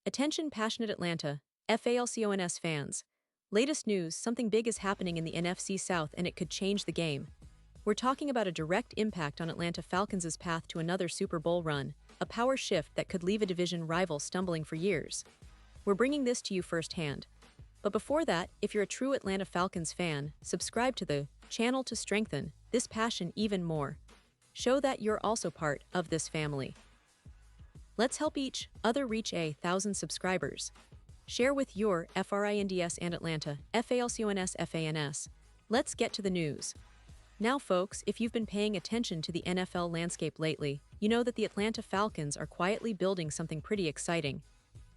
Attention passionate Atlanta, Falcons fans. Latest news, something big is happening in the NFC South and it could change the game. We're talking about a direct impact on Atlanta Falcons' path to another Super Bowl run, a power shift that could leave a division rival stumbling for years. We're bringing this to you firsthand. But before that, if you're a true Atlanta Falcons fan, subscribe to the channel to strengthen this passion even more. Show that you're also part of this family. Let's help each other reach 1,000 subscribers. Share with your FRINDS and Atlanta, FALCONS FANS. Let's get to the news. Now folks, if you've been paying attention to the NFL landscape lately, you know that the Atlanta Falcons are quietly building something pretty exciting.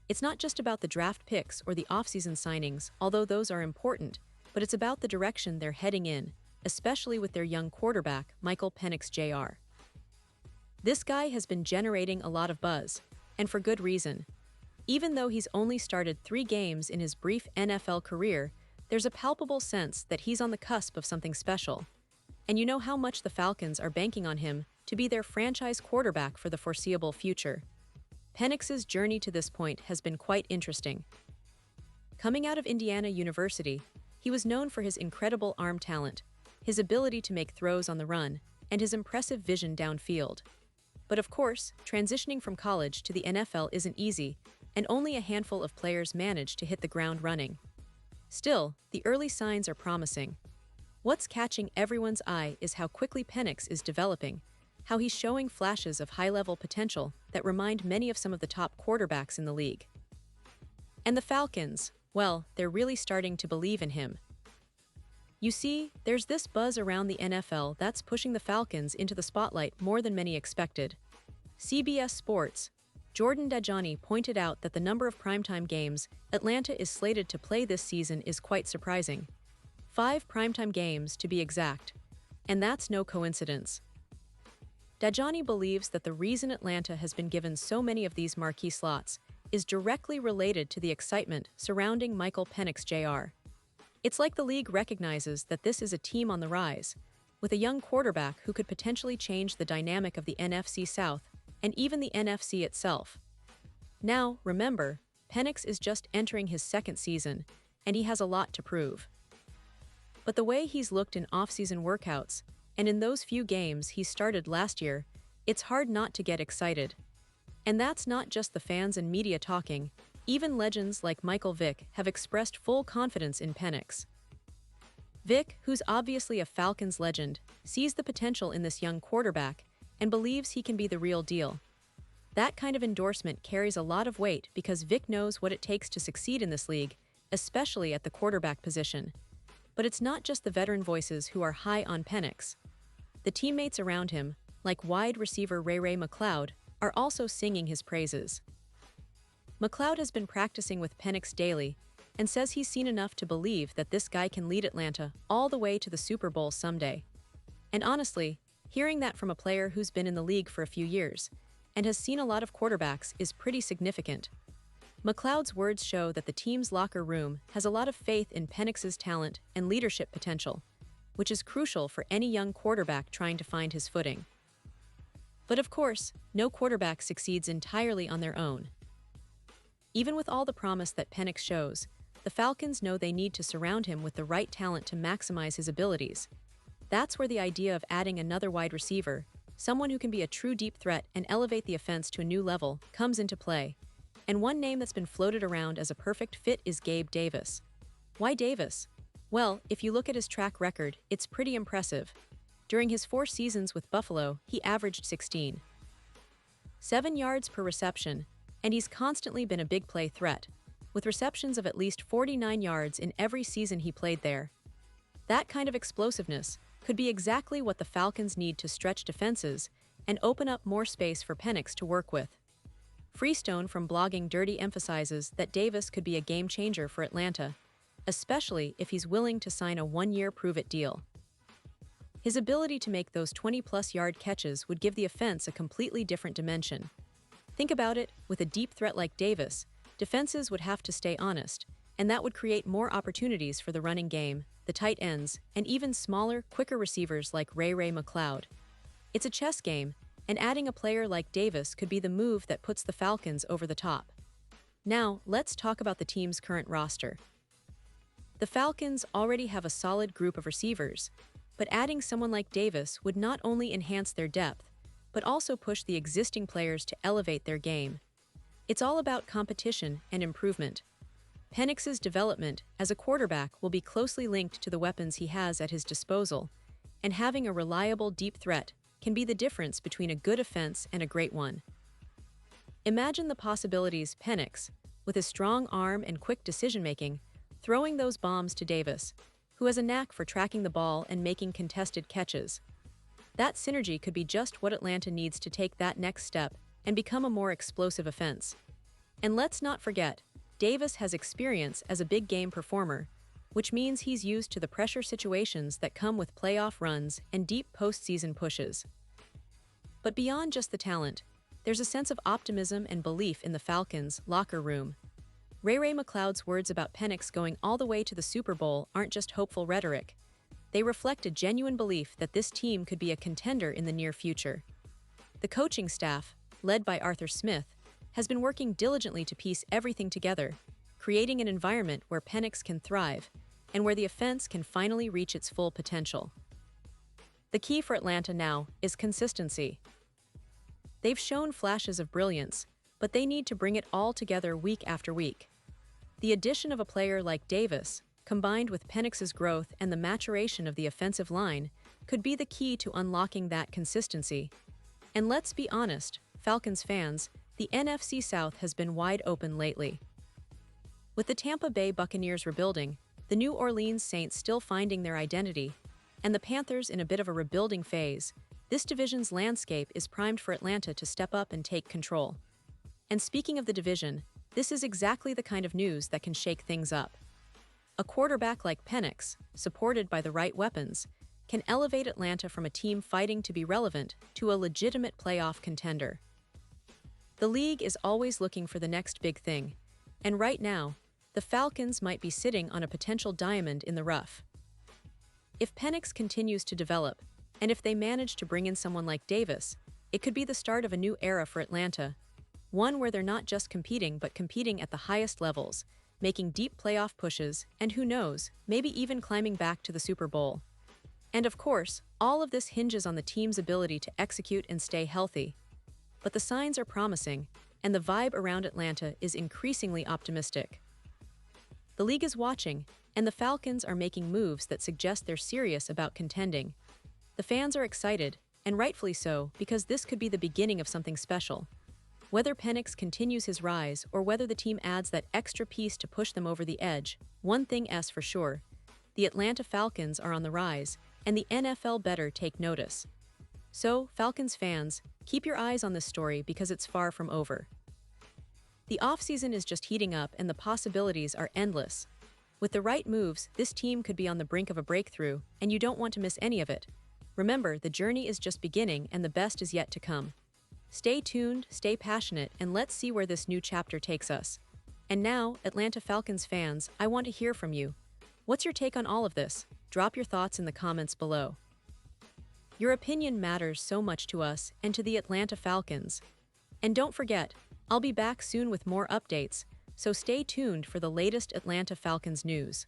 It's not just about the draft picks or the offseason signings, although those are important, but it's about the direction they're heading in, especially with their young quarterback, Michael Penix Jr. This guy has been generating a lot of buzz, and for good reason. Even though he's only started 3 games in his brief NFL career, there's a palpable sense that he's on the cusp of something special. And you know how much the Falcons are banking on him to be their franchise quarterback for the foreseeable future. Penix's journey to this point has been quite interesting. Coming out of Indiana University, he was known for his incredible arm talent, his ability to make throws on the run, and his impressive vision downfield. But of course, transitioning from college to the NFL isn't easy, and only a handful of players manage to hit the ground running. Still, the early signs are promising. What's catching everyone's eye is how quickly Penix is developing, how he's showing flashes of high-level potential that remind many of some of the top quarterbacks in the league. And the Falcons, well, they're really starting to believe in him. You see, there's this buzz around the NFL that's pushing the Falcons into the spotlight more than many expected. CBS Sports' Jordan Dajani pointed out that the number of primetime games Atlanta is slated to play this season is quite surprising. 5 primetime games, to be exact. And that's no coincidence. Dajani believes that the reason Atlanta has been given so many of these marquee slots is directly related to the excitement surrounding Michael Penix Jr. It's like the league recognizes that this is a team on the rise, with a young quarterback who could potentially change the dynamic of the NFC South and even the NFC itself. Now, remember, Penix is just entering his 2nd season, and he has a lot to prove. But the way he's looked in off-season workouts, and in those few games he started last year, it's hard not to get excited. And that's not just the fans and media talking. Even legends like Michael Vick have expressed full confidence in Penix. Vick, who's obviously a Falcons legend, sees the potential in this young quarterback and believes he can be the real deal. That kind of endorsement carries a lot of weight because Vick knows what it takes to succeed in this league, especially at the quarterback position. But it's not just the veteran voices who are high on Penix. The teammates around him, like wide receiver Ray McCloud, are also singing his praises. McCloud has been practicing with Penix daily and says he's seen enough to believe that this guy can lead Atlanta all the way to the Super Bowl someday. And honestly, hearing that from a player who's been in the league for a few years and has seen a lot of quarterbacks is pretty significant. McCloud's words show that the team's locker room has a lot of faith in Penix's talent and leadership potential, which is crucial for any young quarterback trying to find his footing. But of course, no quarterback succeeds entirely on their own. Even with all the promise that Penix shows, the Falcons know they need to surround him with the right talent to maximize his abilities. That's where the idea of adding another wide receiver, someone who can be a true deep threat and elevate the offense to a new level, comes into play. And one name that's been floated around as a perfect fit is Gabe Davis. Why Davis? Well, if you look at his track record, it's pretty impressive. During his 4 seasons with Buffalo, he averaged 16.7 yards per reception, and he's constantly been a big play threat, with receptions of at least 49 yards in every season he played there. That kind of explosiveness could be exactly what the Falcons need to stretch defenses and open up more space for Penix to work with. Freestone from Blogging Dirty emphasizes that Davis could be a game-changer for Atlanta, especially if he's willing to sign a 1-year prove-it deal. His ability to make those 20-plus yard catches would give the offense a completely different dimension. Think about it, with a deep threat like Davis, defenses would have to stay honest, and that would create more opportunities for the running game, the tight ends, and even smaller, quicker receivers like Ray McCloud. It's a chess game, and adding a player like Davis could be the move that puts the Falcons over the top. Now, let's talk about the team's current roster. The Falcons already have a solid group of receivers, but adding someone like Davis would not only enhance their depth, but also push the existing players to elevate their game. It's all about competition and improvement. Penix's development as a quarterback will be closely linked to the weapons he has at his disposal, and having a reliable deep threat can be the difference between a good offense and a great one. Imagine the possibilities Penix, with his strong arm and quick decision-making, throwing those bombs to Davis, who has a knack for tracking the ball and making contested catches. That synergy could be just what Atlanta needs to take that next step and become a more explosive offense. And let's not forget, Davis has experience as a big game performer, which means he's used to the pressure situations that come with playoff runs and deep postseason pushes. But beyond just the talent, there's a sense of optimism and belief in the Falcons' locker room. Ray McCloud's words about Penix going all the way to the Super Bowl aren't just hopeful rhetoric. They reflect a genuine belief that this team could be a contender in the near future. The coaching staff, led by Arthur Smith, has been working diligently to piece everything together, creating an environment where Penix can thrive and where the offense can finally reach its full potential. The key for Atlanta now is consistency. They've shown flashes of brilliance, but they need to bring it all together week after week. The addition of a player like Davis, combined with Penix's growth and the maturation of the offensive line, could be the key to unlocking that consistency. And let's be honest, Falcons fans, the NFC South has been wide open lately. With the Tampa Bay Buccaneers rebuilding, the New Orleans Saints still finding their identity, and the Panthers in a bit of a rebuilding phase, this division's landscape is primed for Atlanta to step up and take control. And speaking of the division, this is exactly the kind of news that can shake things up. A quarterback like Penix, supported by the right weapons, can elevate Atlanta from a team fighting to be relevant to a legitimate playoff contender. The league is always looking for the next big thing, and right now, the Falcons might be sitting on a potential diamond in the rough. If Penix continues to develop, and if they manage to bring in someone like Davis, it could be the start of a new era for Atlanta, one where they're not just competing but competing at the highest levels, making deep playoff pushes, and who knows, maybe even climbing back to the Super Bowl. And of course, all of this hinges on the team's ability to execute and stay healthy. But the signs are promising, and the vibe around Atlanta is increasingly optimistic. The league is watching, and the Falcons are making moves that suggest they're serious about contending. The fans are excited, and rightfully so, because this could be the beginning of something special. Whether Penix continues his rise or whether the team adds that extra piece to push them over the edge, one thing's for sure: the Atlanta Falcons are on the rise, and the NFL better take notice. So, Falcons fans, keep your eyes on this story because it's far from over. The offseason is just heating up and the possibilities are endless. With the right moves, this team could be on the brink of a breakthrough, and you don't want to miss any of it. Remember, the journey is just beginning and the best is yet to come. Stay tuned, stay passionate, and let's see where this new chapter takes us. And now, Atlanta Falcons fans, I want to hear from you. What's your take on all of this? Drop your thoughts in the comments below. Your opinion matters so much to us and to the Atlanta Falcons. And don't forget, I'll be back soon with more updates, so stay tuned for the latest Atlanta Falcons news.